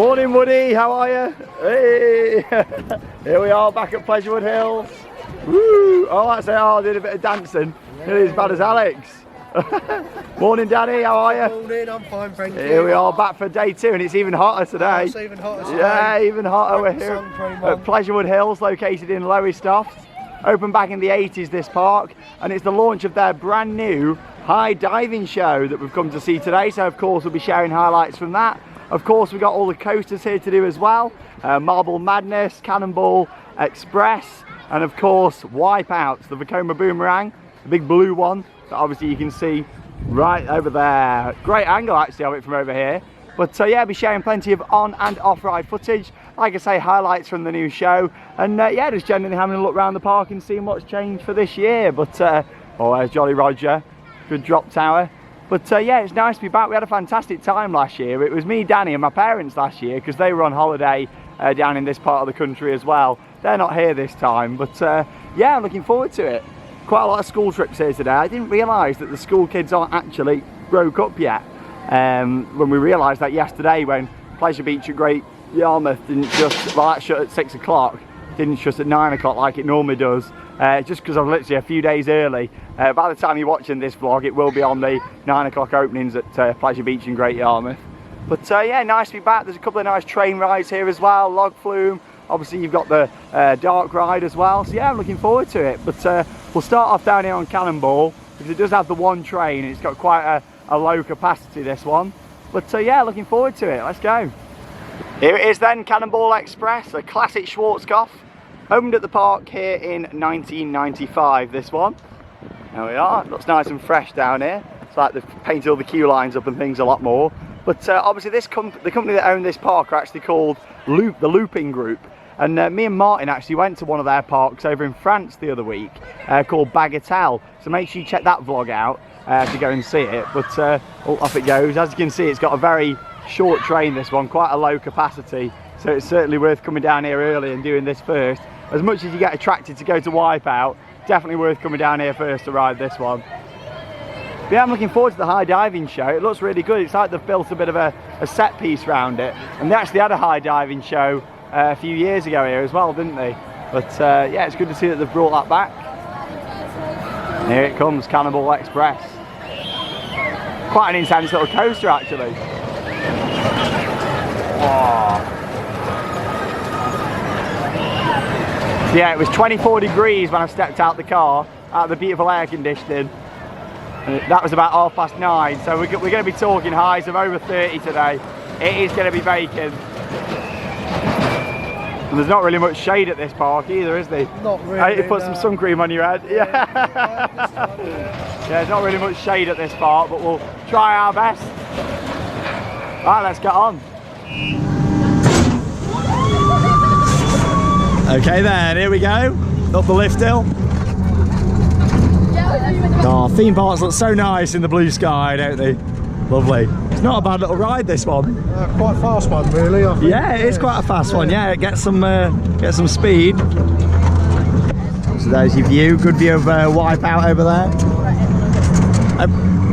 Morning, Woody. How are you? Hey. Here we are back at Pleasurewood Hills. Woo! Oh, that's it. Oh, I did a bit of dancing. Nearly as bad as Alex. Morning, Danny. How are you? Morning. I'm fine, thank you. Here we are back for day 2, and it's even hotter today. It's even hotter today. Yeah, even hotter. We're here at Pleasurewood Hills, located in Lowestoft. Opened back in the 80s, this park, and it's the launch of their brand new high diving show that we've come to see today. So, of course, we'll be sharing highlights from that. Of course, we've got all the coasters here to do as well. Marble Madness, Cannonball Express, and of course, Wipeouts, the Vekoma Boomerang, the big blue one that obviously you can see right over there. Great angle actually of it from over here. But yeah, I'll be sharing plenty of on and off-ride footage. Like I say, highlights from the new show. And yeah, just generally having a look around the park and seeing what's changed for this year. But, oh, there's Jolly Roger. Good drop tower. But yeah, it's nice to be back. We had a fantastic time last year. It was me, Danny, and my parents last year because they were on holiday down in this part of the country as well. They're not here this time. But yeah, I'm looking forward to it. Quite a lot of school trips here today. I didn't realise that the school kids aren't actually broke up yet. When we realised that yesterday when Pleasure Beach at Great Yarmouth didn't just, well, that shut at 6 o'clock, didn't shut at 9 o'clock like it normally does, just because I was literally a few days early. By the time you're watching this vlog, it will be on the 9 o'clock openings at Pleasure Beach in Great Yarmouth. But yeah, nice to be back. There's a couple of nice train rides here as well, log flume. Obviously you've got the dark ride as well, so yeah, I'm looking forward to it. But we'll start off down here on Cannonball, because it does have the one train, and it's got quite a low capacity, this one. But yeah, looking forward to it. Let's go. Here it is then, Cannonball Express, a classic Schwarzkopf. Opened at the park here in 1995, this one. There we are. Looks nice and fresh down here. It's like they've painted all the queue lines up and things a lot more. But obviously the company that own this park are actually called the Looping Group. And me and Martin actually went to one of their parks over in France the other week called Bagatelle. So make sure you check that vlog out to go and see it. But oh, off it goes. As you can see, it's got a very short train, this one, quite a low capacity. So it's certainly worth coming down here early and doing this first. As much as you get attracted to go to Wipeout, definitely worth coming down here first to ride this one. But yeah, I'm looking forward to the high diving show. It looks really good. It's like they've built a bit of a set piece around it. And they actually had a high diving show a few years ago here as well, didn't they? But yeah, it's good to see that they've brought that back. Here it comes, Cannonball Express. Quite an intense little coaster actually. Oh. So yeah, it was 24 degrees when I stepped out the car, out of the beautiful air conditioning. And that was about 9:30, so we're going to be talking highs of over 30 today. It is going to be baking. And there's not really much shade at this park either, is there? Not really. I need to put some sun cream on your head. Yeah. Yeah, there's not really much shade at this park, but we'll try our best. Right, let's get on. Okay then, here we go. Up the lift hill. Oh, theme parks look so nice in the blue sky, don't they? Lovely. It's not a bad little ride, this one. Quite a fast one, really. I think. Yeah, it is quite a fast one. Yeah, it gets some speed. So there's your view. Good view of Wipeout over there.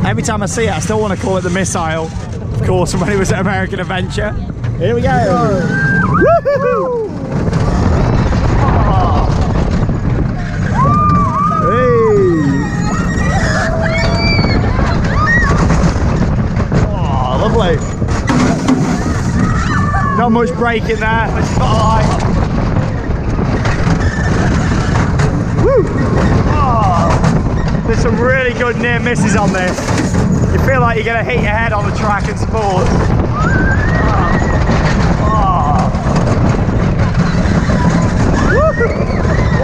Every time I see it, I still want to call it the Missile. Of course, from when it was at American Adventure. Here we go. Woohoo! Lovely. Not much braking there, which is what I like. Woo! Oh, there's some really good near misses on this. You feel like you're going to hit your head on the track and support. Oh.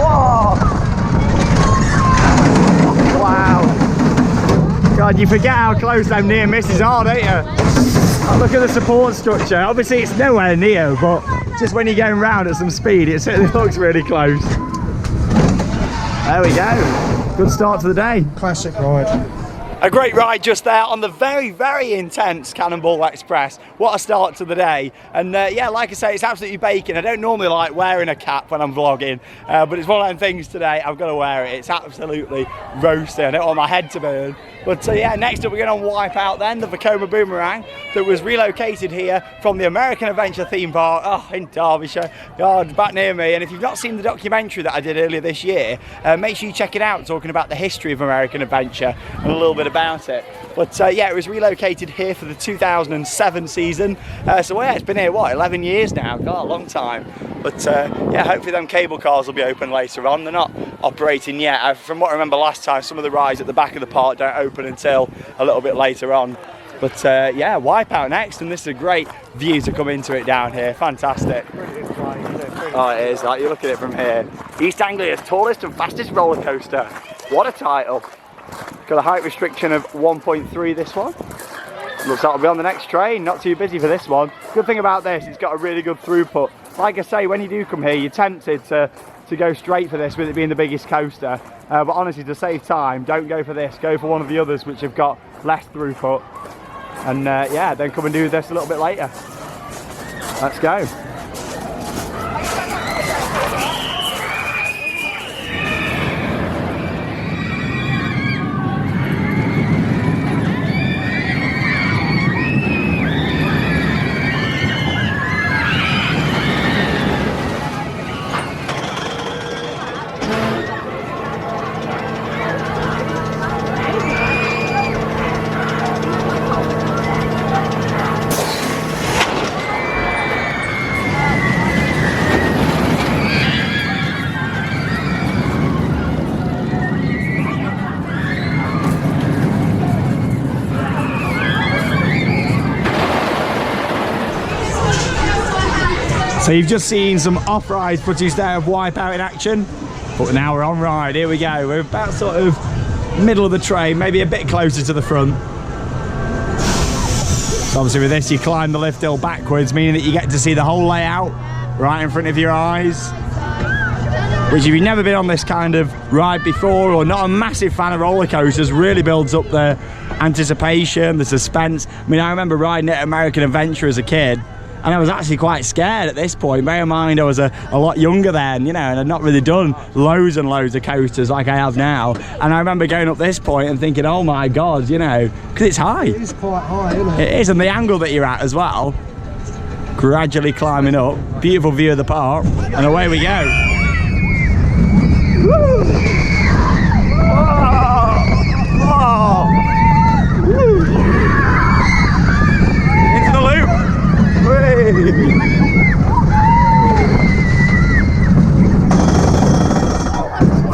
Whoa! Wow. God, you forget how close them near misses are, don't you? Oh, look at the support structure. Obviously it's nowhere near, but just when you're going round at some speed, it certainly looks really close. There we go. Good start to the day. Classic ride. A great ride just there on the very, very intense Cannonball Express. What a start to the day. And yeah, like I say, it's absolutely baking. I don't normally like wearing a cap when I'm vlogging, but it's one of them things today. I've got to wear it. It's absolutely roasting. I don't want my head to burn. But yeah, next up we're going to wipe out then the Vekoma Boomerang that was relocated here from the American Adventure theme park in Derbyshire. God, back near me. And if you've not seen the documentary that I did earlier this year, make sure you check it out, talking about the history of American Adventure and a little bit about it. But yeah, it was relocated here for the 2007 season. So yeah, it's been here, what, 11 years now? God, a long time. But yeah, hopefully them cable cars will be open later on. They're not operating yet. From what I remember last time, some of the rides at the back of the park don't open until a little bit later on. But yeah, Wipeout next, and this is a great view to come into it down here. Fantastic. Oh, it is. Like, you look at it from here. East Anglia's tallest and fastest roller coaster. What a title. Got a height restriction of 1.3 this one. Looks like it'll be on the next train. Not too busy for this one. Good thing about this, it's got a really good throughput. Like I say, when you do come here, you're tempted to go straight for this with it being the biggest coaster. But honestly, to save time, don't go for this. Go for one of the others which have got less throughput. And yeah, then come and do this a little bit later. Let's go. So you've just seen some off-ride footage there of Wipeout in action, but now we're on ride. Here we go. We're about sort of middle of the train, maybe a bit closer to the front. So obviously with this, you climb the lift hill backwards, meaning that you get to see the whole layout right in front of your eyes. Which, if you've never been on this kind of ride before, or not a massive fan of roller coasters, really builds up the anticipation, the suspense. I mean, I remember riding at American Adventure as a kid, and I was actually quite scared at this point. Bear in mind, I was a lot younger then, you know, and I'd not really done loads and loads of coasters like I have now. And I remember going up this point and thinking, oh my God, you know, because it's high. It is quite high, isn't it? It is, and the angle that you're at as well. Gradually climbing up. Beautiful view of the park, and away we go. Woo! Oh! Oh! Woo! Into the loop!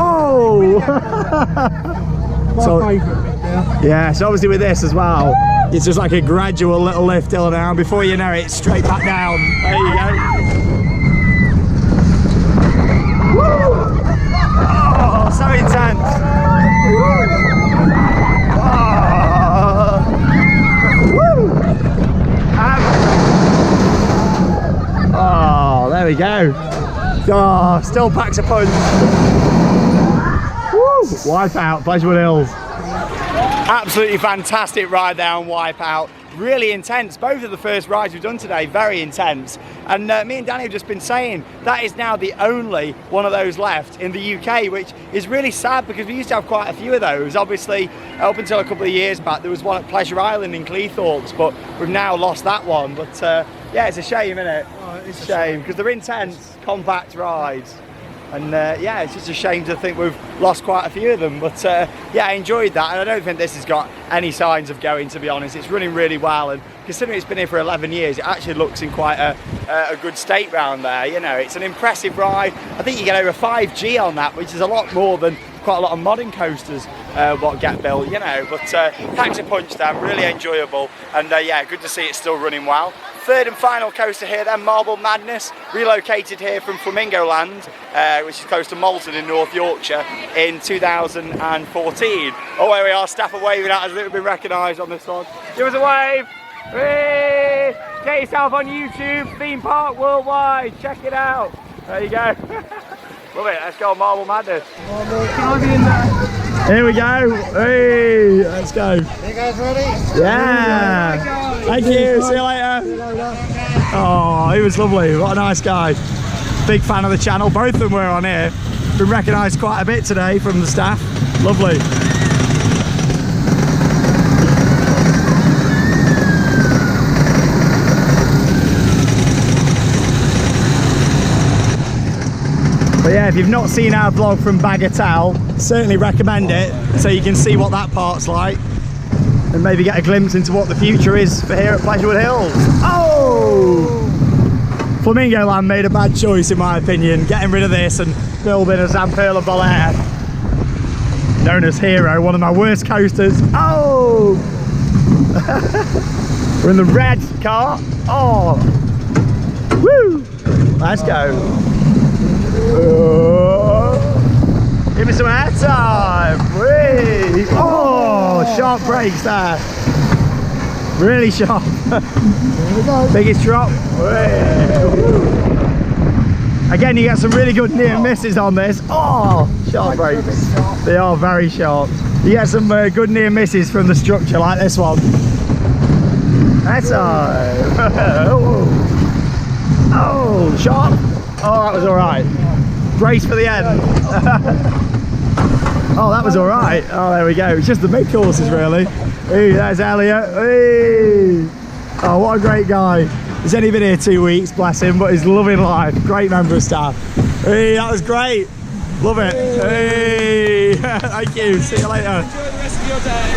Oh! My favourite bit now. Yeah, so obviously with this as well, it's just like a gradual little lift hill down. Before you know it, it's straight back down. There you go. Woo! Oh, so intense. Oh, there we go. Oh, still packs a punch. Woo! Wipeout, Pleasurewood Hills. Absolutely fantastic ride there on Wipeout. Really intense. Both of the first rides we've done today, very intense. And me and Danny have just been saying that is now the only one of those left in the UK, which is really sad because we used to have quite a few of those. Obviously, up until a couple of years back, there was one at Pleasure Island in Cleethorpes, but we've now lost that one. But yeah, it's a shame, isn't it? Oh, It's a shame because they're intense, compact rides. And yeah, it's just a shame to think we've lost quite a few of them. But yeah, I enjoyed that, and I don't think this has got any signs of going, to be honest. It's running really well, and considering it's been here for 11 years, it actually looks in quite a good state round there. You know, it's an impressive ride. I think you get over 5G on that, which is a lot more than quite a lot of modern coasters what get built, you know. But packs a punch there, really enjoyable, and yeah, good to see it's still running well. Third and final coaster here then, Marble Madness, relocated here from Flamingo Land, which is close to Malton in North Yorkshire, in 2014. Oh, here we are, staff are waving at us, we've been recognised on this one. Give us a wave! Whee! Get yourself on YouTube, Theme Park Worldwide, check it out. There you go. Love it, let's go on Marble Madness. Can I be in there? Here we go. Hey, let's go. You guys ready? Yeah. Thank you. See you later. Oh, he was lovely. What a nice guy. Big fan of the channel. Both of them were on here. Been recognised quite a bit today from the staff. Lovely. But yeah, if you've not seen our vlog from Bagatelle, certainly recommend it so you can see what that part's like and maybe get a glimpse into what the future is for here at Pleasurewood Hills. Oh! Flamingo Land made a bad choice in my opinion, getting rid of this and building a Zamperla Belair, known as Hero, one of my worst coasters. Oh! We're in the red car. Oh! Woo! Let's go. Give me some air time. Whee. Oh, sharp brakes there. Really sharp. Biggest drop. Again, you get some really good near misses on this. Oh, sharp brakes. They are very sharp. You get some good near misses from the structure like this one. That's oh, sharp. Oh, that was all right. Brace for the end. Oh, that was all right. Oh, there we go. It's just the mid courses, really. Hey, there's Elliot. Hey. Oh, what a great guy. He's only been here 2 weeks, bless him, but he's loving life. Great member of staff. Hey, that was great. Love it. Hey. Thank you. See you later. Enjoy the rest of your day.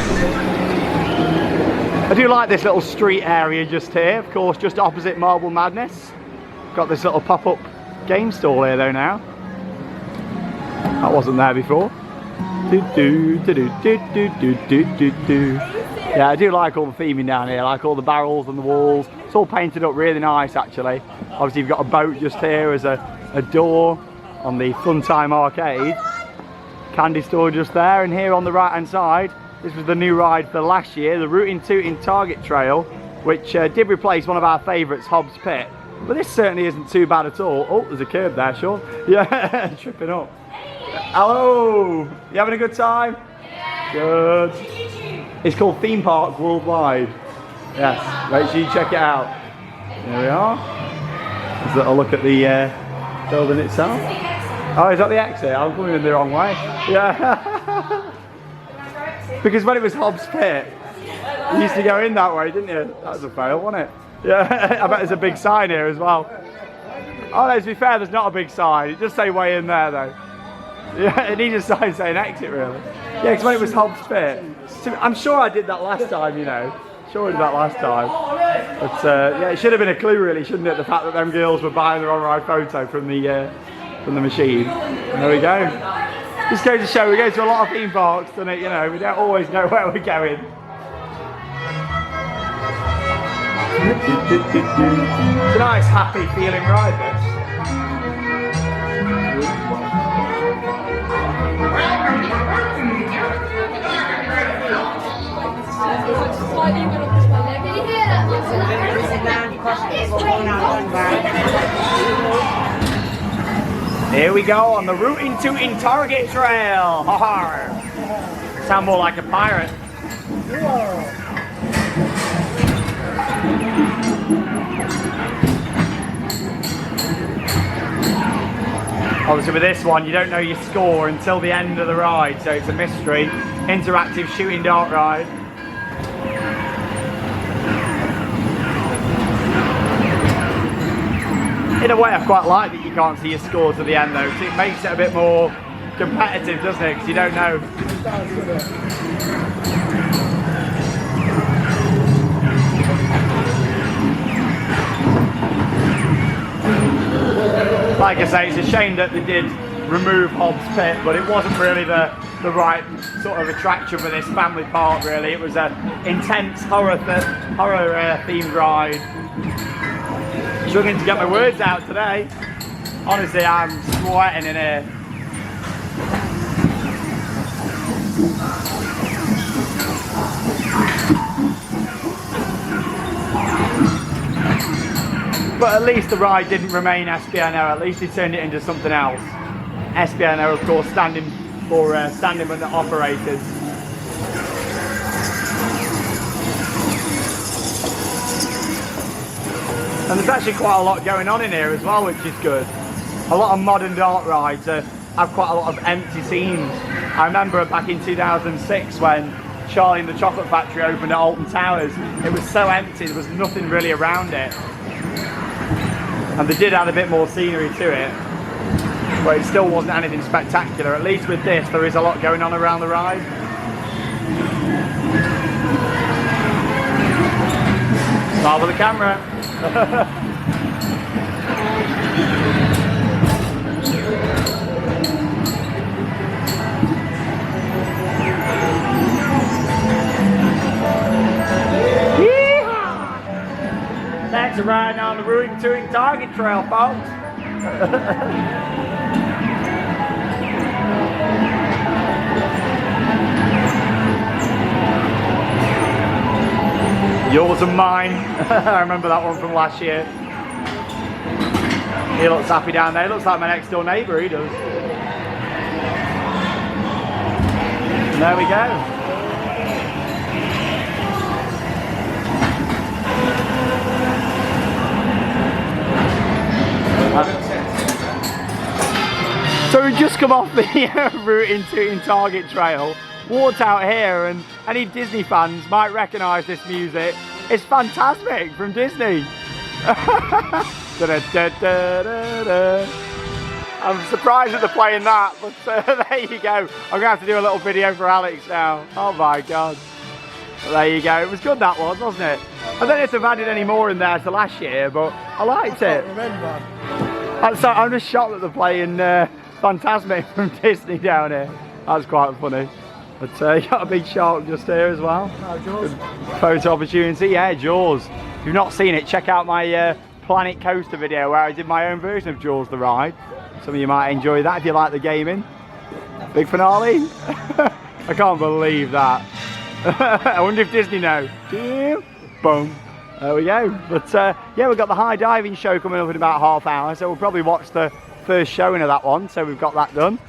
I do like this little street area just here, of course, just opposite Marble Madness. Got this little pop-up game stall here though now. That wasn't there before. Yeah, I do like all the theming down here, like all the barrels and the walls. It's all painted up really nice actually. Obviously you've got a boat just here as a door on the Fun Time Arcade. Candy store just there, and here on the right hand side, this was the new ride for last year, the Rootin' Tootin' Target Trail, which did replace one of our favourites, Hobbs Pit. But this certainly isn't too bad at all. Oh, there's a curb there, Sean. Yeah, tripping up. Hello, you having a good time? Yeah. Good. It's called Theme Park Worldwide. Yes, make sure you check it out. There we are. Let's have a look at the building itself. Oh, is that the exit? I'm coming in the wrong way. Yeah. Because when it was Hobbs Pit, you used to go in that way, didn't you? That was a fail, wasn't it? Yeah, I bet there's a big sign here as well. Oh no, to be fair, there's not a big sign. It does say way in there though. Yeah, it needs a sign saying exit really. Yeah, because when it was Hobbs Pit, I'm sure I did that last time, you know. Sure I did that last time. But yeah, it should have been a clue really, shouldn't it? The fact that them girls were buying the on-ride photo from the machine. And there we go. Just goes to show we go to a lot of theme parks, doesn't it? You know, we don't always know where we're going. It's a nice, happy feeling ride, this. Here we go on the Rootin' Tootin' Target Trail. Sound more like a pirate. Obviously with this one, you don't know your score until the end of the ride, so it's a mystery. Interactive shooting dart ride. In a way, I quite like that you can't see your score to the end though, because it makes it a bit more competitive, doesn't it? Because you don't know. Like I say, it's a shame that they did remove Hobbs Pit, but it wasn't really the right sort of attraction for this family park really. It was an intense horror themed ride. Struggling to get my words out today. Honestly, I'm sweating in here. But at least the ride didn't remain SBNO, at least he turned it into something else. SBNO, of course, standing for standing with the operators. And there's actually quite a lot going on in here as well, which is good. A lot of modern dark rides have quite a lot of empty scenes. I remember back in 2006 when Charlie and the Chocolate Factory opened at Alton Towers. It was so empty, there was nothing really around it. And they did add a bit more scenery to it, but it still wasn't anything spectacular. At least with this, there is a lot going on around the ride. Smile with the camera. Thanks for riding on the Rooting Tooting Target Trail, folks. Yours and mine. I remember that one from last year. He looks happy down there. Looks like my next door neighbour, he does. And there we go. So we've just come off the Rooting Tooting Target Trail, walked out here, and any Disney fans might recognise this music. It's Fantasmic from Disney. I'm surprised that they're playing that, but there you go. I'm going to have to do a little video for Alex now. Oh my God. There you go. It was good, that was, wasn't it? I don't know if they've added any more in there to last year, but I liked it. I can't remember. So I'm just shocked that they're playing Fantasmic from Disney down here. That's quite funny. But you got a big shark just here as well. Jaws. Photo opportunity, yeah, Jaws. If you've not seen it, check out my Planet Coaster video where I did my own version of Jaws the ride. Some of you might enjoy that if you like the gaming. Big finale. I can't believe that. I wonder if Disney know. Boom. There we go. But yeah, we've got the high diving show coming up in about half hour, so we'll probably watch the first showing of that one, so we've got that done.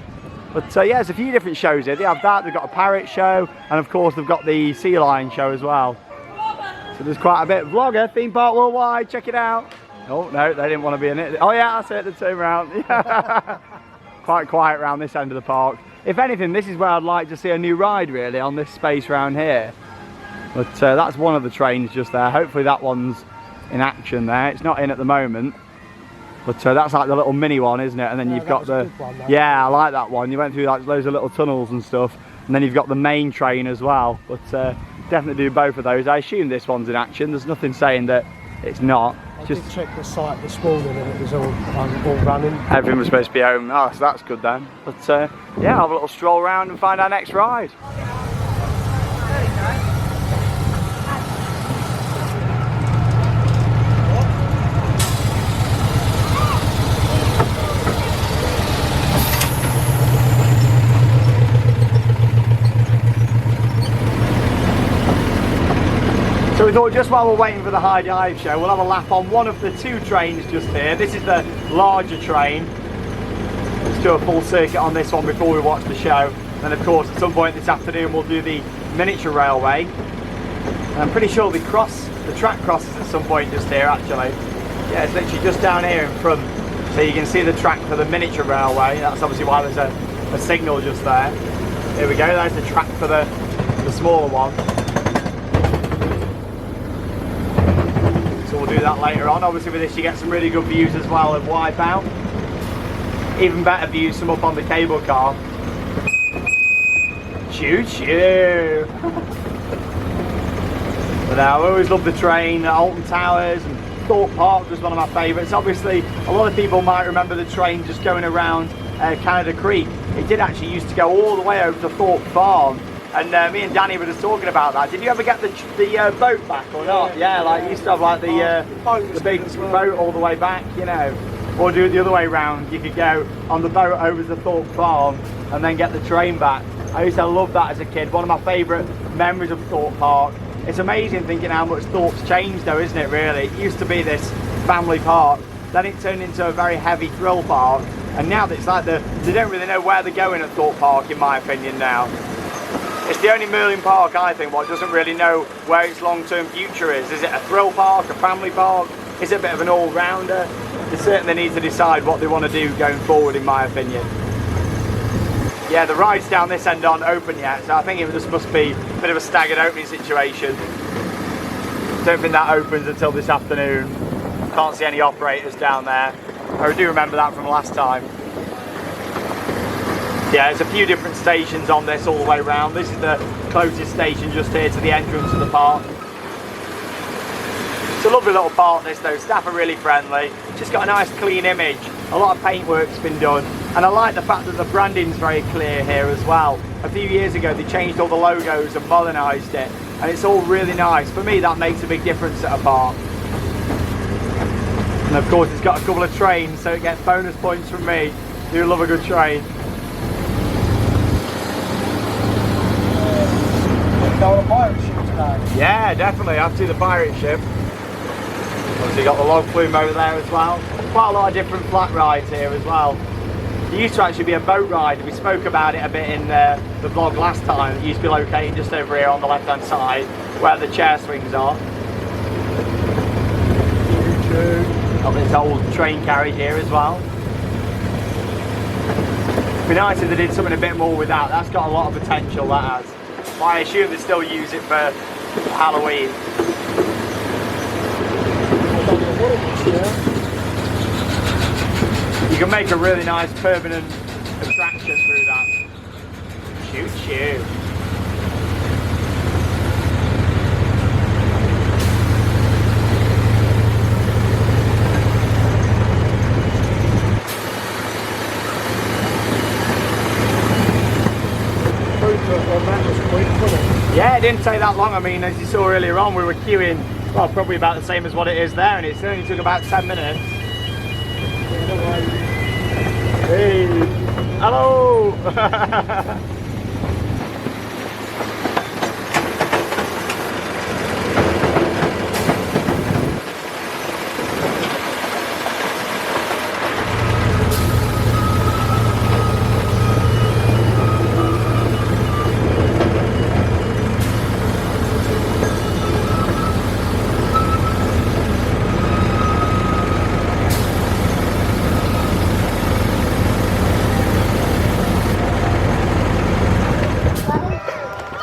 But yeah, there's a few different shows here. They have that, they've got a parrot show, and of course they've got the sea lion show as well. So there's quite a bit. Vlogger, Theme Park Worldwide, check it out. Oh no, they didn't want to be in it. Oh yeah, that's it, the turn around. Quite quiet around this end of the park. If anything, this is where I'd like to see a new ride really, on this space around here. But that's one of the trains just there. Hopefully that one's in action there. It's not in at the moment. But that's like the little mini one, isn't it? And then you've got the... Yeah, I like that one. You went through like loads of little tunnels and stuff. And then you've got the main train as well. But definitely do both of those. I assume this one's in action. There's nothing saying that it's not. I did check the site this morning and it was all running. Everything was supposed to be home. Oh, so that's good then. But yeah, have a little stroll around and find our next ride. So we thought just while we're waiting for the high dive show, we'll have a lap on one of the two trains just here. This is the larger train. Let's do a full circuit on this one before we watch the show. Then of course at some point this afternoon we'll do the miniature railway. And I'm pretty sure the track crosses at some point just here actually. Yeah, it's literally just down here in front. So you can see the track for the miniature railway. That's obviously why there's a signal just there. Here we go, there's the track for the smaller one. We'll do that later on. Obviously with this you get some really good views as well of Wipeout. Even better views from up on the cable car. Choo choo! But I always love the train at Alton Towers, and Thorpe Park was one of my favourites. Obviously a lot of people might remember the train just going around Canada Creek. It did actually used to go all the way over to Thorpe Farm. And me and Danny were just talking about that. Did you ever get the boat back or not? Yeah, like you used to have like the big boat all the way back, you know. Or do it the other way round. You could go on the boat over to Thorpe Farm and then get the train back. I used to love that as a kid. One of my favourite memories of Thorpe Park. It's amazing thinking how much Thorpe's changed though, isn't it really? It used to be this family park. Then it turned into a very heavy thrill park. And now it's like they don't really know where they're going at Thorpe Park, in my opinion now. It's the only Merlin park, I think, what doesn't really know where its long-term future is. Is it a thrill park, a family park? Is it a bit of an all-rounder? They certainly need to decide what they want to do going forward, in my opinion. Yeah, the rides down this end aren't open yet, so I think it just must be a bit of a staggered opening situation. Don't think that opens until this afternoon. Can't see any operators down there. I do remember that from last time. Yeah, there's a few different stations on this all the way around. This is the closest station just here to the entrance of the park. It's a lovely little park this though, staff are really friendly. Just got a nice clean image, a lot of paintwork's been done, and I like the fact that the branding's very clear here as well. A few years ago they changed all the logos and modernised it, and it's all really nice. For me that makes a big difference at a park. And of course it's got a couple of trains, so it gets bonus points from me. Do love a good train. A pirate ship today. Yeah, definitely. I've seen the pirate ship. Obviously got the log flume over there as well. Quite a lot of different flat rides here as well. There used to actually be a boat ride. We spoke about it a bit in the vlog last time. It used to be located just over here on the left hand side where the chair swings are. Got this old train carriage here as well. It'd be nice if they did something a bit more with that. That's got a lot of potential, that has. But I assume they still use it for Halloween. You can make a really nice permanent attraction through that. Choo choo. Yeah, it didn't take that long. I mean, as you saw earlier on, we were queuing, well, probably about the same as what it is there, and it only took about 10 minutes. Hey, hello!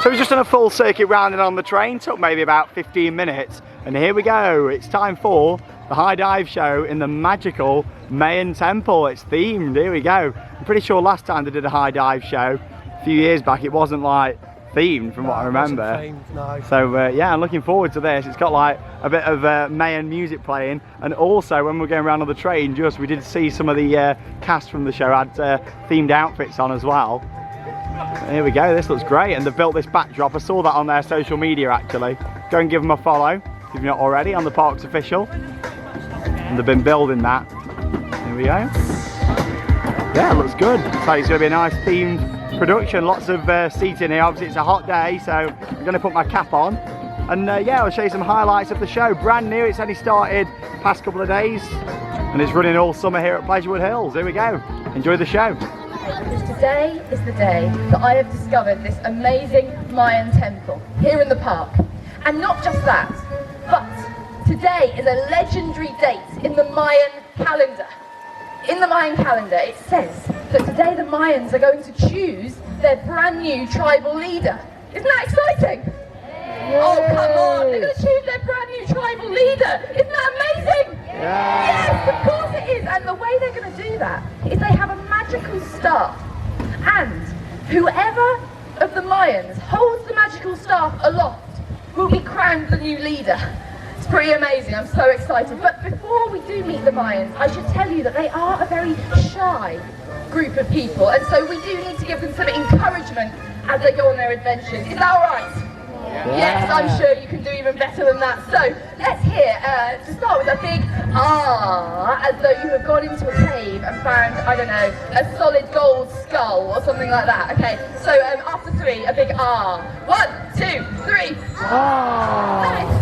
So we've just done a full circuit rounding on the train, took maybe about 15 minutes, and here we go. It's time for the high dive show in the magical Mayan Temple. It's themed, here we go. I'm pretty sure last time they did a high dive show, a few years back, it wasn't like themed from what I remember. Themed, no. So yeah, I'm looking forward to this. It's got like a bit of Mayan music playing, and also when we're going around on the train, we did see some of the cast from the show had themed outfits on as well. Here we go, this looks great, and they've built this backdrop. I saw that on their social media actually. Go and give them a follow if you've not already on the park's official. And they've been building that. Here we go. Yeah, it looks good. So it's going to be a nice themed production, lots of seating here. Obviously it's a hot day, so I'm going to put my cap on. And yeah, I'll show you some highlights of the show. Brand new, it's only started past couple of days. And it's running all summer here at Pleasurewood Hills. Here we go. Enjoy the show. Because today is the day that I have discovered this amazing Mayan temple here in the park. And not just that, but today is a legendary date in the Mayan calendar. In the Mayan calendar it says that today the Mayans are going to choose their brand new tribal leader. Isn't that exciting? Yay. Oh come on, they're going to choose their brand new tribal leader. Isn't that amazing? Yeah. Yes, of course it is. And the way they're going to do that is they have a magical staff, and whoever of the Mayans holds the magical staff aloft will be crowned the new leader. It's pretty amazing, I'm so excited. But before we do meet the Mayans, I should tell you that they are a very shy group of people, and so we do need to give them some encouragement as they go on their adventures. Is that alright? Yeah. Yes, I'm sure you can do even better than that. So let's hear, to start with, a big ah, as though you have gone into a cave and found, I don't know, a solid gold skull or something like that. Okay, so after three, a big ah. 1, 2, 3. Ah.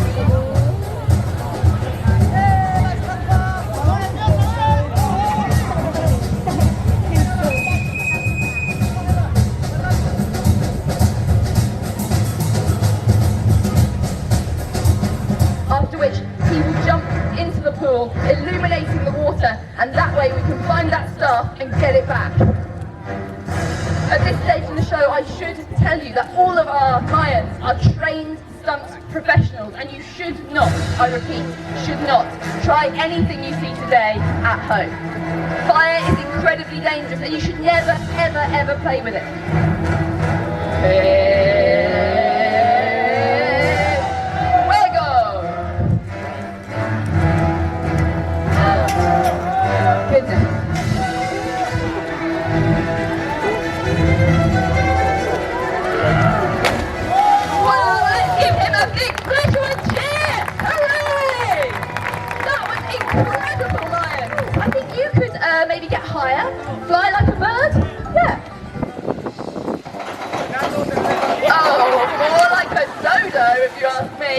tell you that all of our Mayans are trained stunt professionals, and you should not, I repeat, should not try anything you see today at home. Fire is incredibly dangerous and you should never, ever, ever play with it. Fuego! Goodness. Maybe get higher, fly like a bird, yeah. Oh, more like a dodo if you ask me.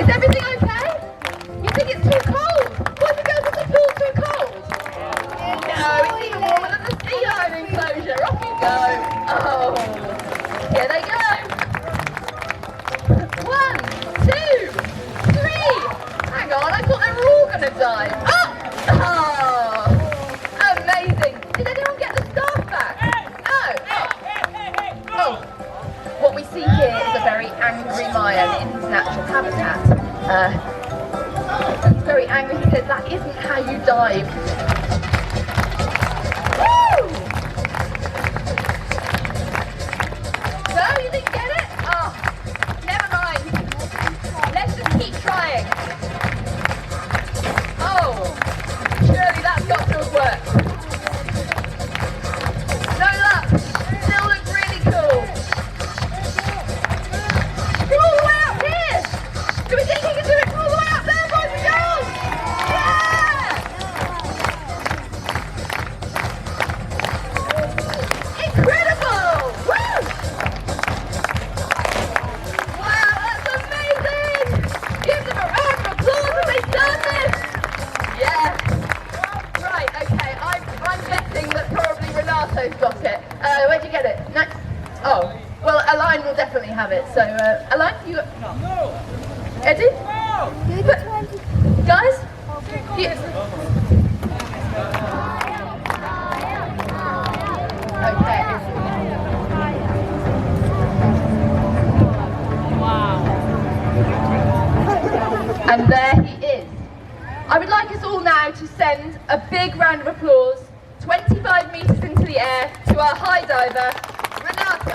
Is everything okay? You think it's too cold? What if it goes to the pool too cold? No, it's even warmer than the sea lion enclosure. Off you go. Oh, here they go. 1, 2, 3. Hang on, I thought they were all going to die. Oh, amazing. Did anyone get the staff back? No. Oh. What we see here is a very angry Mayan in his natural habitat. He's very angry. He says that isn't how you dive. Woo! No, you didn't get it? Oh, never mind. Let's just keep trying. Oh, surely that's got to have worked. No luck. Still looks really cool. You're all the way up here. Do we think he can do it all the way up there, boys and girls? Yeah! Incredible! Woo! Wow, that's amazing! Give them a round of applause if they've done this! Yeah. Right, okay, I'm guessing that probably Renato's got it. Where'd you get it? Next. Oh, well, Aline will definitely have it. So, Aline, you got... No. Eddie? No. Guys? You... Okay. And there he is. I would like us all now to send a big round of applause 25 metres into the air to our high diver, Renato.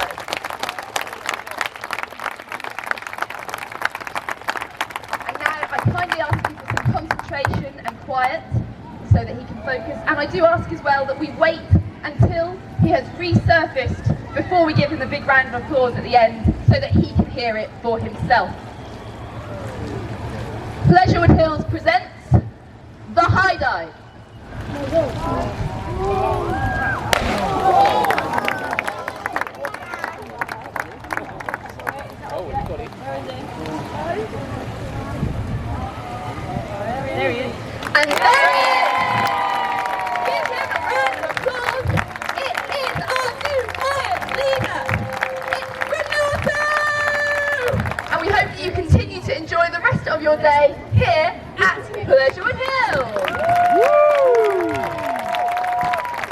And now I kindly ask you for some concentration and quiet so that he can focus. And I do ask as well that we wait until he has resurfaced before we give him a big round of applause at the end so that he can hear it for himself. Pleasurewood Hills presents The High Dive. There he is. And there he is! Give him a round of applause. It is our new Mayan leader. It's Renato! And we hope that you continue to enjoy the rest of your day here at Pleasurewood Hills.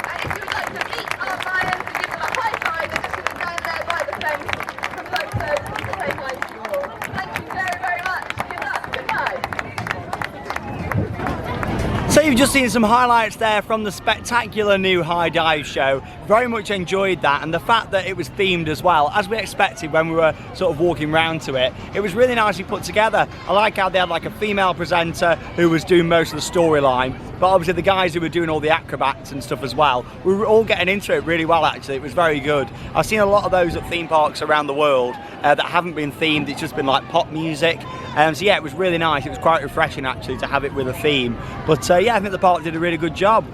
And if you would like to meet our Mayans and give them a high five, they're just sitting down there by the fence from photos to say hi to you all. Thank you very, very much. Good luck. Goodbye. So you've just seen some highlights there from the spectacular new high dive show. Very much enjoyed that, and the fact that it was themed as well, as we expected when we were sort of walking round to it. It was really nicely put together. I like how they had like a female presenter who was doing most of the storyline, but obviously the guys who were doing all the acrobats and stuff as well, we were all getting into it really well actually. It was very good. I've seen a lot of those at theme parks around the world that haven't been themed, it's just been like pop music. So yeah, it was really nice. It was quite refreshing actually to have it with a theme. But yeah, I think the park did a really good job.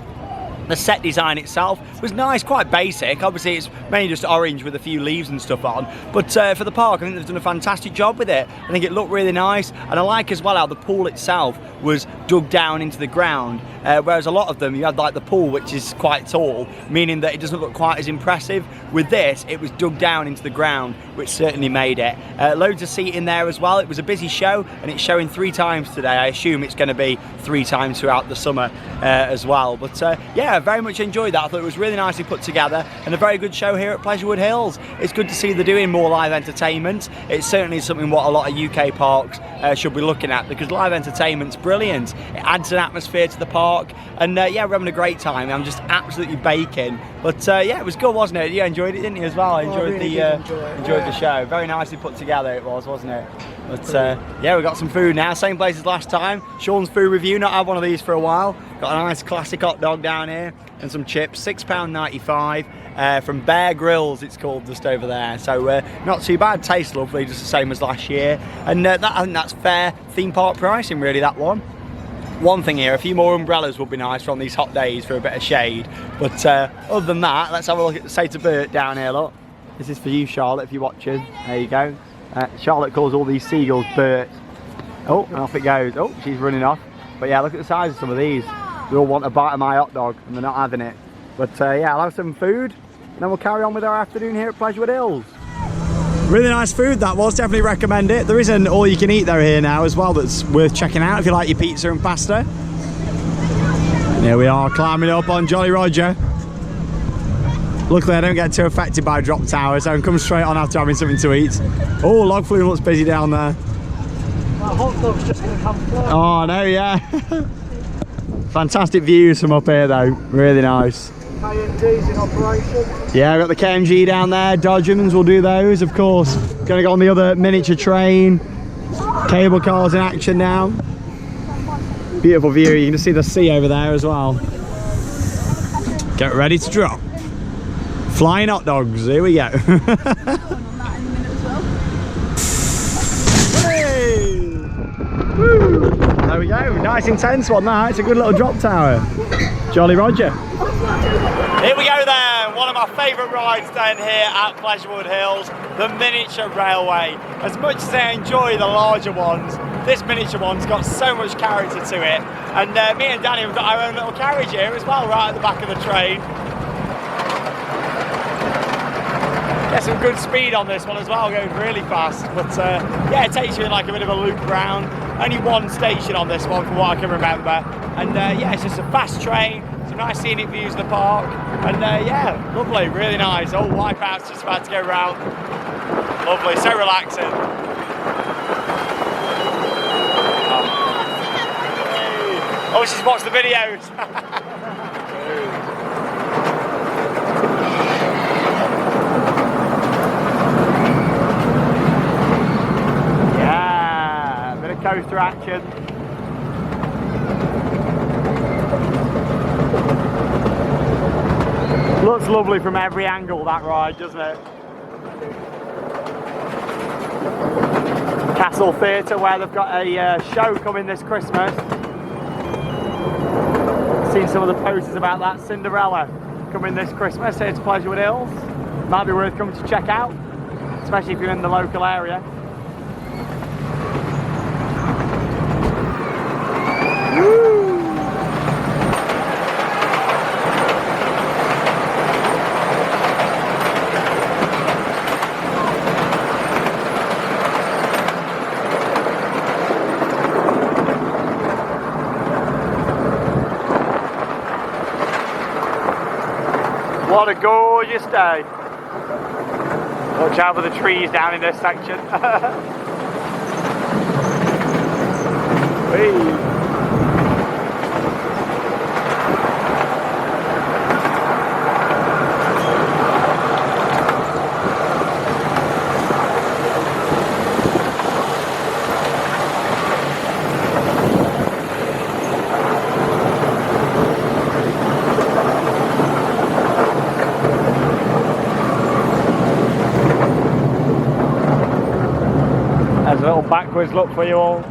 The set design itself was nice, quite basic. Obviously it's mainly just orange with a few leaves and stuff on. But for the park, I think they've done a fantastic job with it. I think it looked really nice. And I like as well how the pool itself was dug down into the ground, whereas a lot of them you had like the pool, which is quite tall, meaning that it doesn't look quite as impressive. With this, it was dug down into the ground, which certainly made it. Loads of seating there as well. It was a busy show, and it's showing 3 times today. I assume it's going to be 3 times throughout the summer as well. But yeah, I very much enjoyed that. I thought it was really nicely put together, and a very good show here at Pleasurewood Hills. It's good to see they're doing more live entertainment. It's certainly something what a lot of UK parks should be looking at, because live entertainment's brilliant. It adds an atmosphere to the park, and yeah, we're having a great time. I'm just absolutely baking. But yeah, it was good, wasn't it? You enjoyed it, didn't you, as well? I enjoyed enjoyed the show. Very nicely put together it was, wasn't it? But yeah, we got some food now, same place as last time. Sean's food review, not had one of these for a while. Got a nice classic hot dog down here and some chips, £6.95 from Bear Grylls, it's called, just over there. So not too bad, tastes lovely, just the same as last year. And I think that's fair theme park pricing, really, that one. One thing here, a few more umbrellas would be nice for on these hot days for a bit of shade. But other than that, let's have a look at the Sata Burt down here, look. This is for you, Charlotte, if you're watching. There you go. Charlotte calls all these seagulls Burt. Oh, and off it goes. Oh, she's running off. But yeah, look at the size of some of these. They all want a bite of my hot dog, and they're not having it. But yeah, I'll have some food, and then we'll carry on with our afternoon here at Pleasurewood Hills. Really nice food that was, definitely recommend it. There is an all-you-can-eat though here now as well that's worth checking out if you like your pizza and pasta. Here we are, climbing up on Jolly Roger. Luckily I don't get too affected by drop towers, so I can come straight on after having something to eat. Oh, log flume looks busy down there. That hot dog's just going to come through. Oh no, yeah. Fantastic views from up here though, really nice. KMG's in operation. Yeah, I've got the KMG down there, Dodgemans will do those, of course. Gonna go on the other miniature train. Cable cars in action now. Beautiful view, you can just see the sea over there as well. Get ready to drop. Flying hot dogs, here we go. Hey! Woo! There we go, nice intense one that, it's a good little drop tower. Jolly Roger. Here we go then, one of my favourite rides down here at Pleasurewood Hills, the miniature railway. As much as I enjoy the larger ones, this miniature one's got so much character to it. And me and Danny have got our own little carriage here as well, right at the back of the train. Get some good speed on this one as well, going really fast. But yeah, it takes you in like a bit of a loop round. Only one station on this one from what I can remember. And yeah, it's just a fast train. Some nice scenic views of the park. And yeah, lovely, really nice. Oh, Wipeout's just about to go round. Lovely, so relaxing. Oh, she's watched the videos. Coaster action. Looks lovely from every angle, that ride, doesn't it? Castle Theatre, where they've got a show coming this Christmas. Seen some of the posters about that. Cinderella coming this Christmas here to Pleasurewood Hills. Might be worth coming to check out, especially if you're in the local area. What a gorgeous day. Watch out for the trees down in this section. Whee. There's a little backwards look for you all.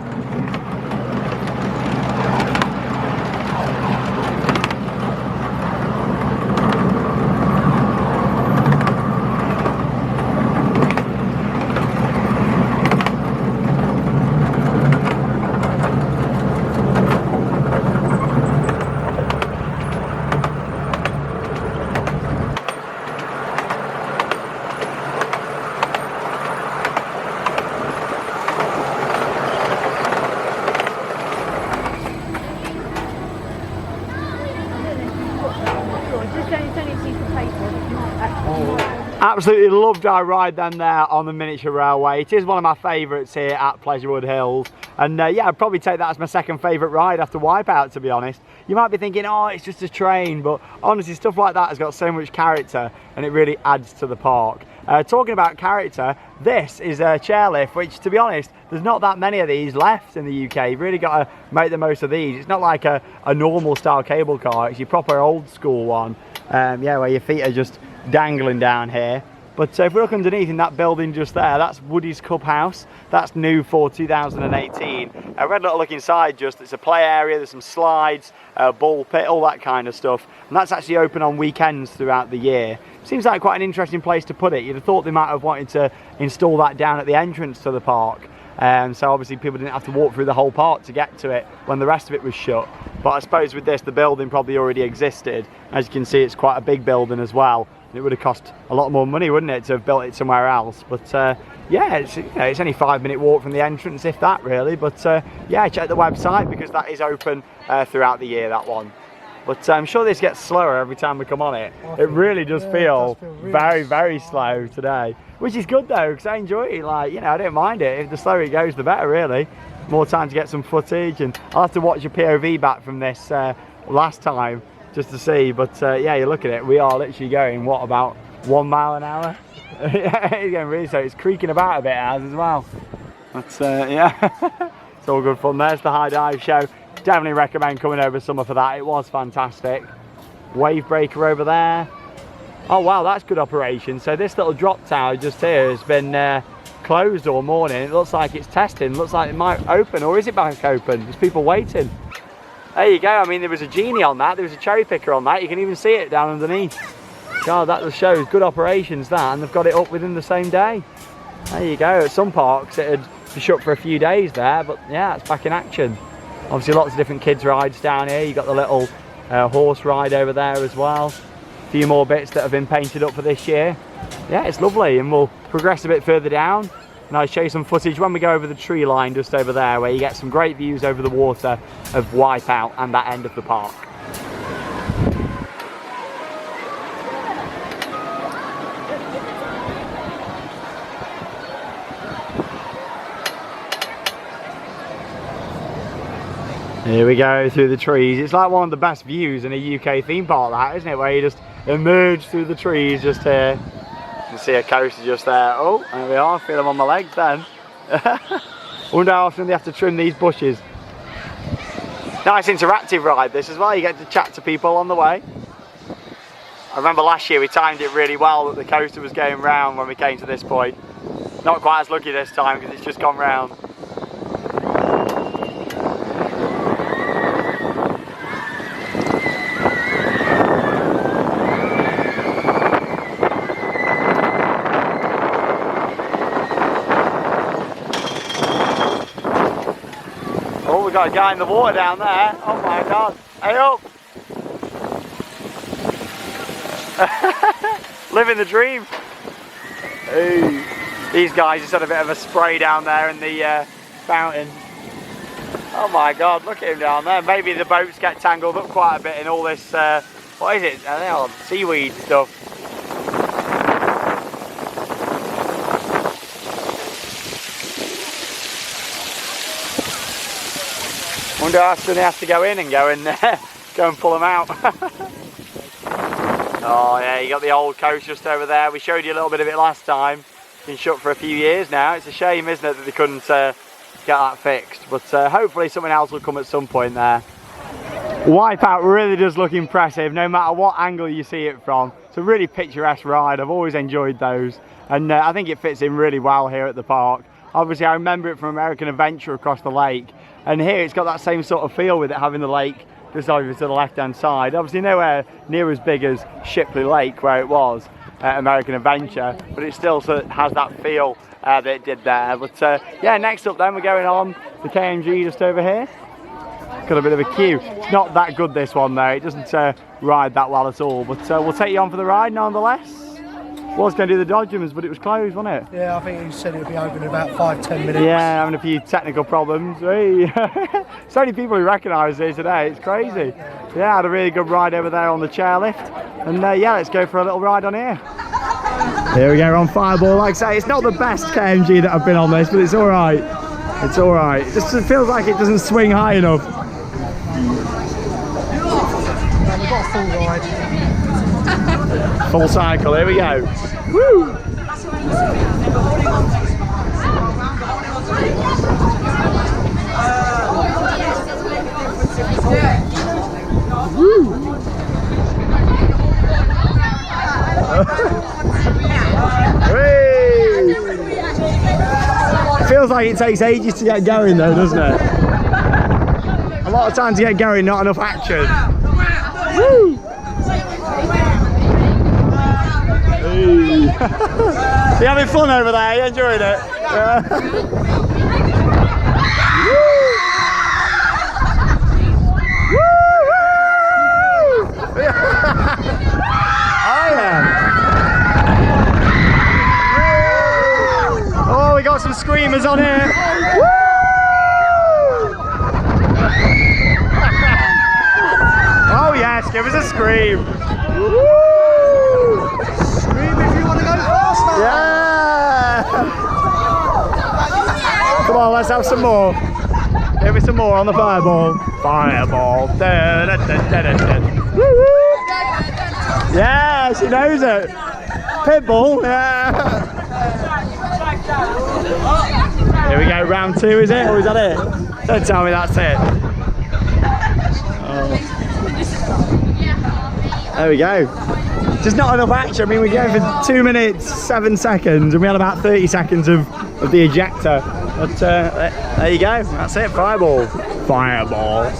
Absolutely loved our ride then there on the miniature railway. It is one of my favourites here at Pleasurewood Hills, and yeah, I'd probably take that as my second favourite ride after Wipeout, to be honest. You might be thinking, oh, it's just a train, but honestly, stuff like that has got so much character and it really adds to the park. Talking about character, this is a chairlift, which, to be honest, there's not that many of these left in the UK. You've really got to make the most of these. It's not like a normal style cable car, it's your proper old school one. Yeah, where your feet are just dangling down here. But if we look underneath in that building just there, that's Woody's Cup House. That's new for 2018. We had a little look inside just, it's a play area, there's some slides, a ball pit, all that kind of stuff. And that's actually open on weekends throughout the year. Seems like quite an interesting place to put it. You'd have thought they might have wanted to install that down at the entrance to the park. So obviously people didn't have to walk through the whole park to get to it when the rest of it was shut. But I suppose with this, the building probably already existed. As you can see, it's quite a big building as well. It would have cost a lot more money, wouldn't it, to have built it somewhere else. But yeah, it's only a 5-minute walk from the entrance, if that really. But yeah, check the website because that is open throughout the year, that one. But I'm sure this gets slower every time we come on it. It really does feel really very, very slow today. Which is good though, because I enjoy it. Like, you know, I don't mind it. If the slower it goes, the better, really. More time to get some footage, and I'll have to watch a POV back from this last time just to see. But yeah, you look at it, we are literally going, what, about 1 mile an hour? Yeah, it's going really slow. It's creaking about a bit as well. But yeah, it's all good fun. There's the High Dive show. Definitely recommend coming over summer for that. It was fantastic. Wave breaker over there. Oh wow, that's good operation. So this little drop tower just here has been closed all morning. It looks like it's testing. Looks like it might open, or is it back open? There's people waiting. There you go. I mean, there was a genie on that. There was a cherry picker on that. You can even see it down underneath. God, that just shows good operations, that, and they've got it up within the same day. There you go. At some parks it had be shut for a few days there, but yeah, it's back in action. Obviously lots of different kids rides down here. You've got the little horse ride over there as well. A few more bits that have been painted up for this year. Yeah, it's lovely, and we'll progress a bit further down and I'll show you some footage when we go over the tree line just over there, where you get some great views over the water of Wipeout and that end of the park. Here we go through the trees. It's like one of the best views in a UK theme park, that, isn't it? Where you just emerge through the trees just here. You can see a coaster just there. Oh, there we are. Feel them on my legs then. Wonder how often they have to trim these bushes. Nice interactive ride this as well. You get to chat to people on the way. I remember last year we timed it really well that the coaster was going round when we came to this point. Not quite as lucky this time because it's just gone round. Got a guy in the water down there. Oh my god. Hey up! Living the dream. Hey. These guys just had a bit of a spray down there in the fountain. Oh my god, look at him down there. Maybe the boats get tangled up quite a bit in all this, what is it? I don't know, seaweed stuff. Wonder how often they have to go in and go and pull them out. Oh yeah, you got the old coast just over there. We showed you a little bit of it last time. It's been shut for a few years now. It's a shame, isn't it, that they couldn't get that fixed. But hopefully something else will come at some point there. Wipeout really does look impressive, no matter what angle you see it from. It's a really picturesque ride. I've always enjoyed those, and I think it fits in really well here at the park. Obviously I remember it from American Adventure across the lake, and here it's got that same sort of feel with it having the lake just over to the left hand side. Obviously nowhere near as big as Shipley Lake where it was at American Adventure, but it still sort of has that feel that it did there. But yeah, next up then we're going on the KMG just over here. Got a bit of a queue. It's not that good, this one though. It doesn't ride that well at all, but we'll take you on for the ride nonetheless. Was going to do the Dodgems, but it was closed, wasn't it? Yeah, I think he said it would be open in about 5–10 minutes. Yeah, having a few technical problems. Hey. So many people who recognise it today, it's crazy. Yeah, I had a really good ride over there on the chairlift. And yeah, let's go for a little ride on here. Here we go, we're on Fireball. Like I say, it's not the best KMG that I've been on this, but it's all right. It's all right. It just feels like it doesn't swing high enough. We've got a full ride. Full cycle, here we go. Woo! It feels like it takes ages to get going though, doesn't it? A lot of times to get going, not enough action. Woo! Hey. You having fun over there? You enjoying it? Oh yeah! Oh, we got some screamers on here. Oh yes, give us a scream. Scream if you want to go faster. Yeah! Come on, let's have some more. Give me some more on the Fireball. Fireball. Da, da, da, da, da, da. Yeah, she knows it. Pitbull. Yeah. Here we go, round 2, is it? Or is that it? Don't tell me that's it. Oh. There we go. Just not enough action. I mean, we're going for 2 minutes, 7 seconds, and we had about 30 seconds of the ejector. But there you go. That's it. Fireball. Fireball.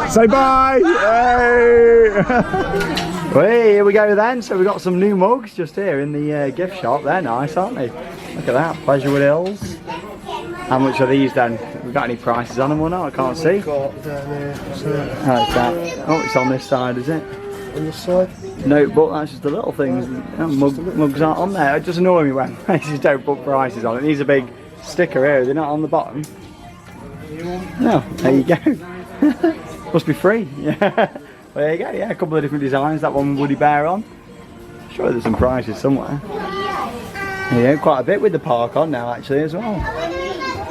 Say bye! Hey. Hey, here we go then. So we've got some new mugs just here in the gift shop. They're nice, aren't they? Look at that, Pleasurewood Hills. How much are these then? Have we got any prices on them or not? I can't see. Got down there. How's that? Oh, it's on this side, is it? On this side? Notebook, that's just the little things. Mugs aren't on there. It just annoys me when they just don't put prices on it. These are a big sticker here, they're not on the bottom. No, there you go. Must be free. Yeah. Well, there you go, yeah, a couple of different designs. That one with Woody Bear on. Sure there's some prices somewhere. Yeah, quite a bit with the park on now actually as well.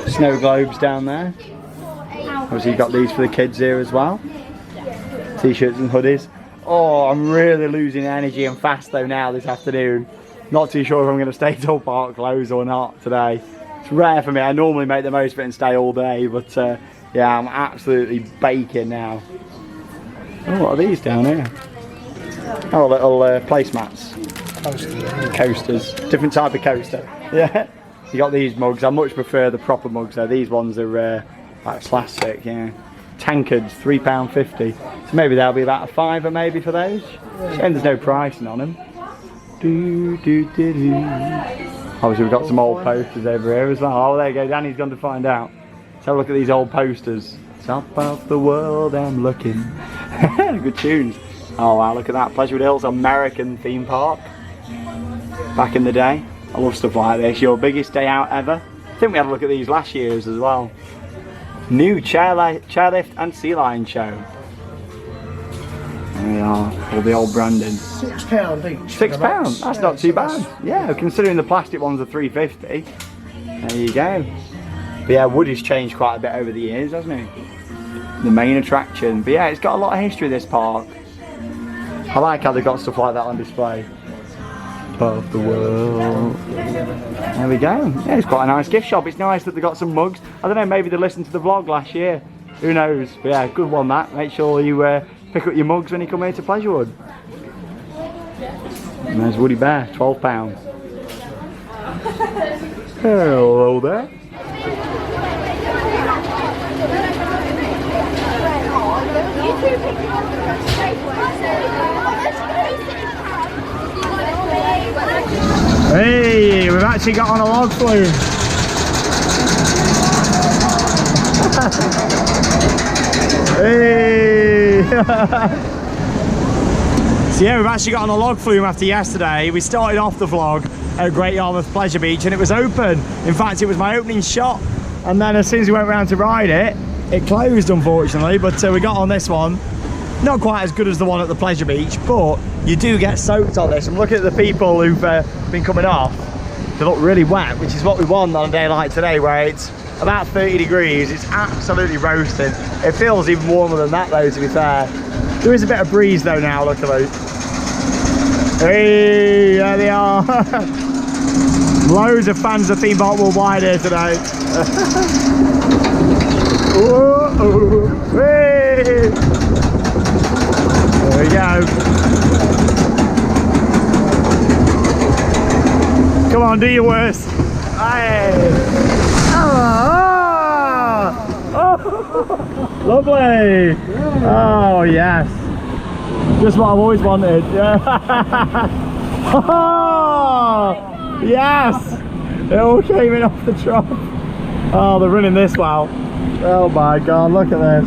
Snow globes down there. Obviously you've got these for the kids here as well. T-shirts and hoodies. Oh, I'm really losing energy and fast though now this afternoon. Not too sure if I'm going to stay till park close or not today. It's rare for me. I normally make the most of it and stay all day, but yeah, I'm absolutely baking now. Oh, what are these down here? Oh, little placemats. Coasters. Different type of coaster. Yeah. You got these mugs. I much prefer the proper mugs though. These ones are like plastic, yeah. Tankards, £3.50. So maybe there'll be about a £5 maybe for those. And there's no pricing on them. Obviously we've got some old posters over here as well. Oh, there you go. Danny's gone to find out. Let's have a look at these old posters. Top of the world I'm looking. Good tunes. Oh wow, look at that. Pleasurewood Hills American theme park. Back in the day. I love stuff like this. Your biggest day out ever. I think we had a look at these last year's as well. New chairlift and sea lion show. There we are. All the old branding. £6 each. £6? That's not too bad. Yeah, considering the plastic ones are £3.50. There you go. But yeah, Woody's changed quite a bit over the years, hasn't he? The main attraction. But yeah, it's got a lot of history, this park. I like how they've got stuff like that on display. Of the world. There we go. Yeah, it's quite a nice gift shop. It's nice that they got some mugs. I don't know, maybe they listened to the vlog last year. Who knows? But yeah, good one that. Make sure you pick up your mugs when you come here to Pleasurewood. And there's Woody Bear, £12. Hello there. Hey, we've actually got on a log flume. Hey! So yeah, we've actually got on a log flume after yesterday. We started off the vlog at Great Yarmouth Pleasure Beach and it was open. In fact, it was my opening shot and then as soon as we went round to ride it, it closed unfortunately, but we got on this one. Not quite as good as the one at the Pleasure Beach, but you do get soaked on this. I'm looking at the people who've been coming off. They look really wet, which is what we want on a day like today, where it's about 30 degrees. It's absolutely roasting. It feels even warmer than that though, to be fair. There is a bit of breeze though now, look at those. Hey, there they are. Loads of fans of Theme Park Worldwide here today. Whoa, hey. There we go. Come on, do your worst. Hey. Oh, lovely. Oh, yes. Just what I've always wanted. Yeah. Oh, yes. It all came in off the trough. Oh, they're running this well. Oh my God, look at this.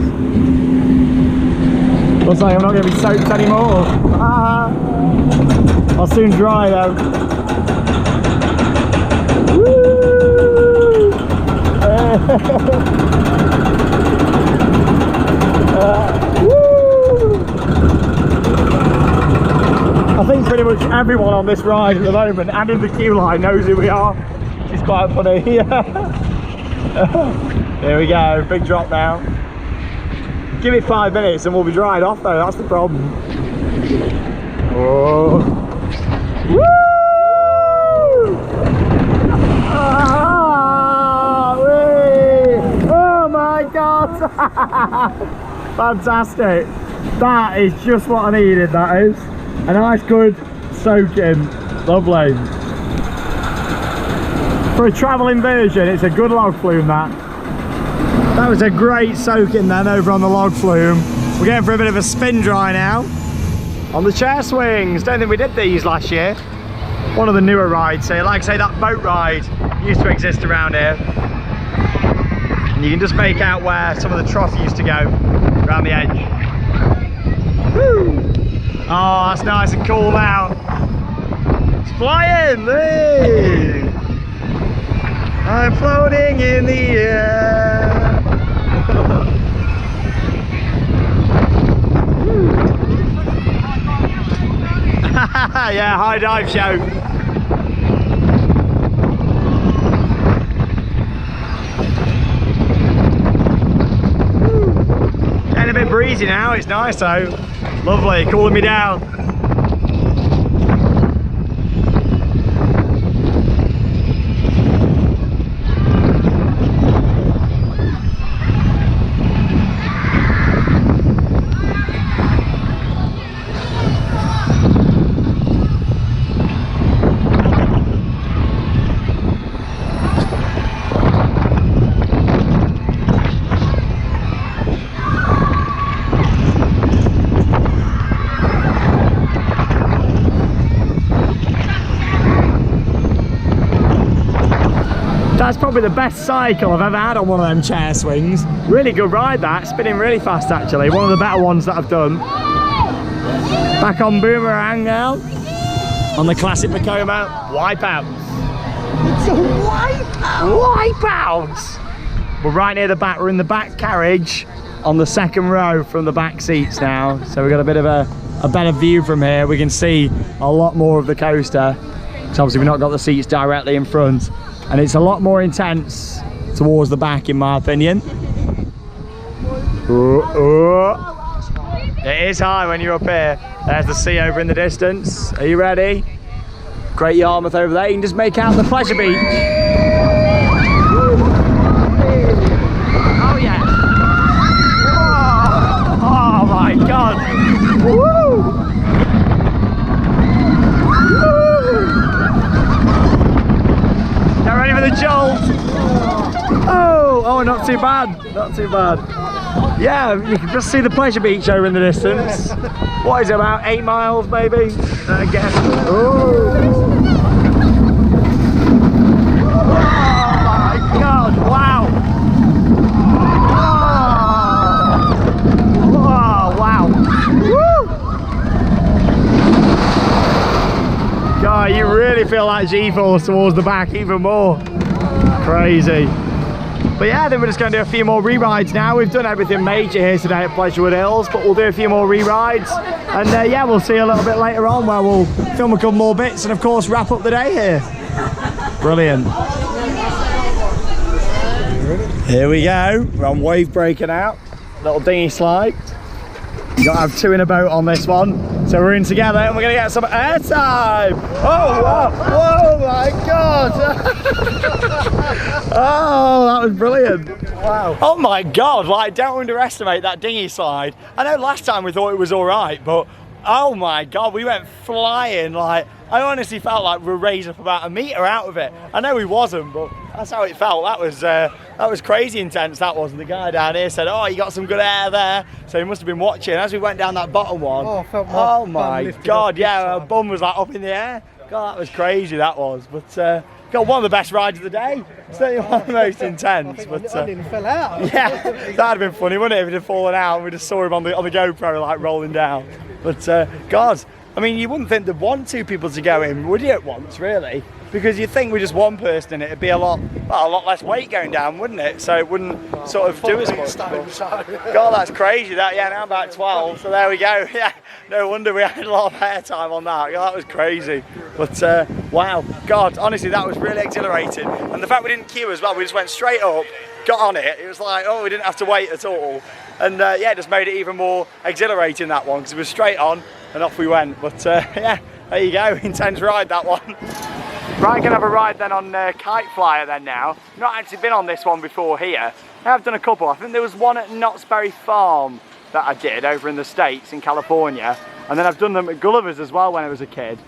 Looks like I'm not going to be soaked anymore. Ah. I'll soon dry though. Woo! Woo! I think pretty much everyone on this ride at the moment and in the queue line knows who we are, which is quite funny. There we go, big drop now. Give it 5 minutes and we'll be dried off though, that's the problem. Oh. Woo! Ah, wee! Oh my God! Fantastic. That is just what I needed, that is. A nice good soaking. Lovely. For a travelling version, it's a good log flume that. That was a great soaking then over on the log flume. We're going for a bit of a spin dry now. On the chair swings. Don't think we did these last year. One of the newer rides here. Like I say, that boat ride used to exist around here. And you can just make out where some of the trough used to go around the edge. Woo! Oh, that's nice and cool now. It's flying! Hey! I'm floating in the air. Yeah, high dive show. Getting a bit breezy now, it's nice though. Lovely, cooling me down. That's probably the best cycle I've ever had on one of them chair swings. Really good ride that, spinning really fast actually. One of the better ones that I've done. Back on Boomerang now. On the classic Vekoma Wipeout. It's a wipeout! Wipeout! We're right near the back, we're in the back carriage on the second row from the back seats now. So we've got a bit of a better view from here. We can see a lot more of the coaster. So obviously we've not got the seats directly in front. And it's a lot more intense towards the back in my opinion. It is high when you're up here. There's the sea over in the distance. Are you ready? Great Yarmouth over there. You can just make out the Pleasure Beach. Oh yeah. Oh my God. Woo! Ready for the jolt? Oh, not too bad, not too bad. Yeah, you can just see the Pleasure Beach over in the distance. What is it, about 8 miles maybe? I guess. Oh my God, wow. Oh, wow. Woo! God, you really feel that G-force towards the back even more. Crazy. But yeah, then we're just going to do a few more re-rides now. We've done everything major here today at Pleasurewood Hills, but we'll do a few more re-rides. And yeah, we'll see you a little bit later on where we'll film a couple more bits and of course wrap up the day here. Brilliant. Here we go. We're on wave breaking out. Little dinghy slide. You gotta have two in a boat on this one. So we're in together and we're gonna get some airtime. Oh, wow. Whoa, my God. Oh, that was brilliant. Wow. Oh my God, like don't underestimate that dinghy slide. I know last time we thought it was all right, but oh my God, we went flying. Like, I honestly felt like we were raised up about a metre out of it. I know we wasn't, but that's how it felt. That was crazy intense, that was. And the guy down here said, oh, you got some good air there. So he must have been watching. As we went down that bottom one, oh my God, yeah, our bum was like up in the air. God, that was crazy, that was. But got one of the best rides of the day. Certainly one of the most intense. But I nearly fell out. Yeah, that'd have been funny, wouldn't it, if it had fallen out and we just saw him on the GoPro like rolling down. But God, I mean, you wouldn't think they'd want two people to go in, would you, at once, really? Because you'd think with just one person in it, it'd be a lot less weight going down, wouldn't it? So it wouldn't sort of do as much. God, that's crazy. That, yeah, now about 12. So there we go. Yeah, no wonder we had a lot of airtime on that. God, that was crazy. But wow, God, honestly, that was really exhilarating. And the fact we didn't queue as well, we just went straight up, got on it. It was like, oh, we didn't have to wait at all. And yeah, it just made it even more exhilarating, that one, because it was straight on and off we went. But yeah, there you go, intense ride, that one. Right, gonna have a ride then on Kite Flyer then now. Not actually been on this one before here. I have done a couple. I think there was one at Knott's Berry Farm that I did over in the States in California. And then I've done them at Gulliver's as well when I was a kid.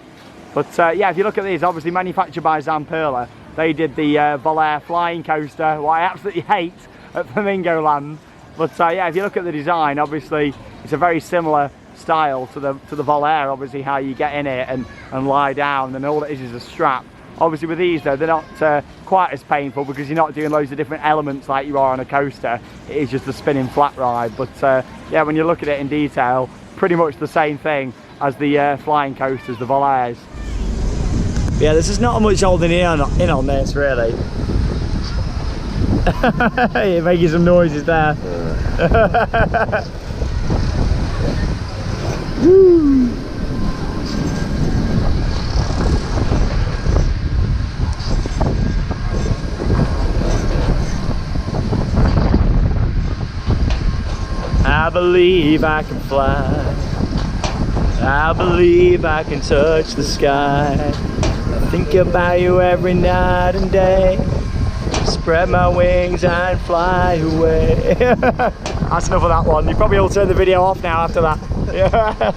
But yeah, if you look at these, obviously manufactured by Zamperla. They did the Volair flying coaster, what I absolutely hate at Flamingo Land. But yeah, if you look at the design, obviously it's a very similar style to the Volair, obviously how you get in it and lie down, and all it is a strap. Obviously with these though, they're not quite as painful because you're not doing loads of different elements like you are on a coaster. It is just a spinning flat ride. But yeah, when you look at it in detail, pretty much the same thing as the flying coasters, the Volairs. Yeah, there's just not much holding in on this really. You're making some noises there. Woo. I believe I can fly. I believe I can touch the sky. I think about you every night and day. Spread my wings and fly away. That's enough of that one. You probably all turn the video off now after that. Yeah.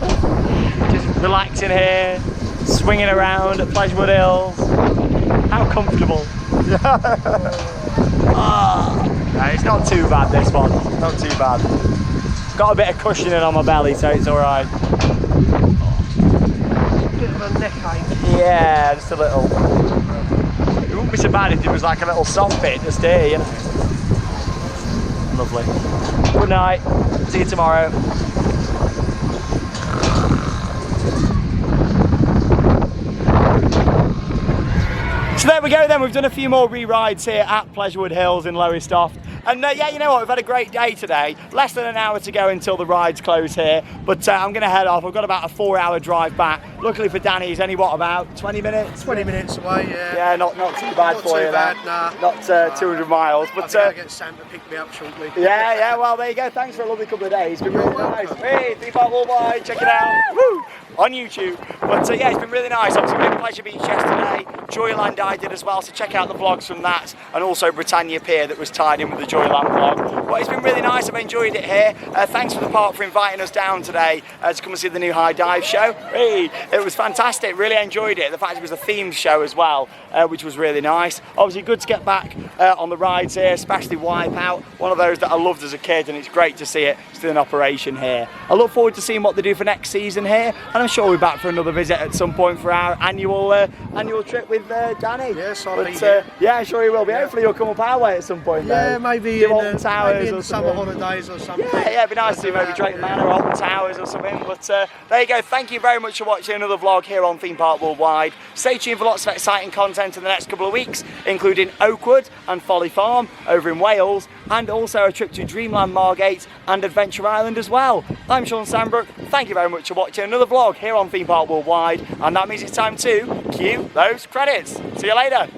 Just relaxing here, swinging around at Pleasurewood Hills. How comfortable. Oh, no, it's not too bad, this one. Not too bad. Got a bit of cushioning on my belly, so it's alright. Bit of a neck ache. Yeah, just a little. It wouldn't be so bad if there was like a little soft bit just here, you know. Lovely. Good night. See you tomorrow. So there we go then, we've done a few more re-rides here at Pleasurewood Hills in Lowestoft. And yeah, you know what, we've had a great day today. Less than an hour to go until the rides close here. But I'm going to head off. I've got about a 4-hour drive back. Luckily for Danny, he's only, what, about 20 minutes? 20 minutes away, yeah. Yeah, not too bad not for too you bad, there. nah. Not 200 miles. But I'll get Sam to pick me up shortly. yeah, well, there you go. Thanks for a lovely couple of days. It's been really nice. Hey, 3-5 Walleye, check it out. Woo! On YouTube. But yeah, it's been really nice. Obviously, we did Pleasure Beach yesterday. Joyland I did as well, so check out the vlogs from that. And also Britannia Pier that was tied in with the Joyland vlog. But it's been really nice. I've enjoyed it here. Thanks for the park for inviting us down today to come and see the new High Dive show. Hey, it was fantastic. Really enjoyed it. The fact it was a themed show as well, which was really nice. Obviously, good to get back on the rides here, especially Wipeout. One of those that I loved as a kid, and it's great to see it still in operation here. I look forward to seeing what they do for next season here, and I'm sure we'll be back for another visit at some point for our annual trip with Danny. Yes, I'll be here. Yeah, sure you will be. Yeah. Hopefully you'll come up our way at some point. Yeah, though. maybe do in, Alton Towers maybe in or the summer something. holidays or something. Yeah, it'd be nice to do maybe Drayton Manor or Alton Towers or something. But there you go. Thank you very much for watching another vlog here on Theme Park Worldwide. Stay tuned for lots of exciting content in the next couple of weeks, including Oakwood and Folly Farm over in Wales, and also a trip to Dreamland Margate and Adventure Island as well. I'm Sean Sandbrook. Thank you very much for watching another vlog here on Theme Park Worldwide, and that means it's time to cue those credits. See you later.